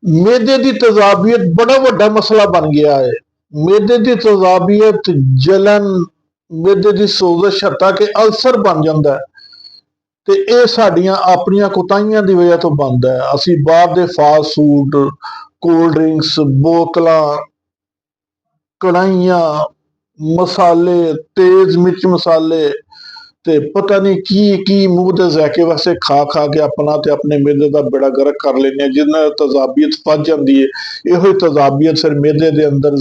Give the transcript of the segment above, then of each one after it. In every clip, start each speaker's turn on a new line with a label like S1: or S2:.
S1: मेदे की तजाबियत बड़ा वड्डा मसला बन गया है। मेदे की तजाबियत, जलन, मेदे की सोजिश, हत्ता कि अल्सर बन जाता है। तो यह साड़ियाँ अपनियां कोताहियां की वजह तो बनता है। असी बाहर के फास्ट फूड, कोल्ड ड्रिंक्स, बोतल, कढ़ाइयाँ, मसाले, तेज मिर्च मसाले, ते पता नहीं की मूँह के जैके वास्ते खा खा के अपना ते अपने मेदे का बेड़ा गर्क कर लेने, जिन्हें तजाबियत फस जाती है। यो तजाबियत फिर मेदे के अंदर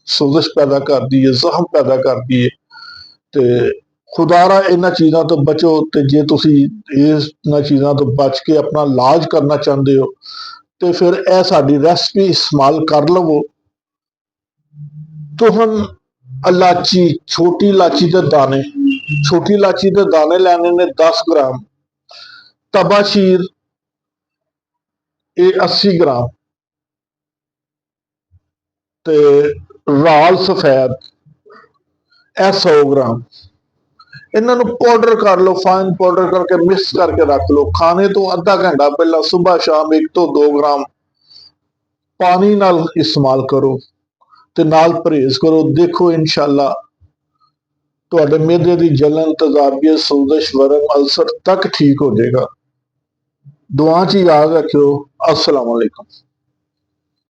S1: सोजिश पैदा करती है, जख्म पैदा करती है। तो खुदारा इन्होंने चीज़ों तो बचो। तो जे तुम इन्होंने चीज़ों तो बच के अपना इलाज करना चाहते हो, तो फिर यह साड़ी रेसिपी इस्तेमाल कर लवो। तो हम इलाची, छोटी इलाची के दाने, छोटी इलाची के दाने लैने ने 10 ग्राम, तबाशीर ये 80 ग्राम, ते राल सफेद यह 100 ग्राम। इन्हों पाउडर कर लो, फाइन पाउडर करके मिक्स करके रख लो। खाने तो अद्धा घंटा पहला सुबह शाम 1 तो 2 ग्राम पानी नाल इस्तेमाल करो, ते नाल परहेज करो। देखो इंशाअल्लाह तुहाडे मेदे की जलन, तजाबियत, सोजिश, वरम, अल्सर तक ठीक हो जाएगा। दुआ च याद रखियो। अस्सलाम वालेकुम।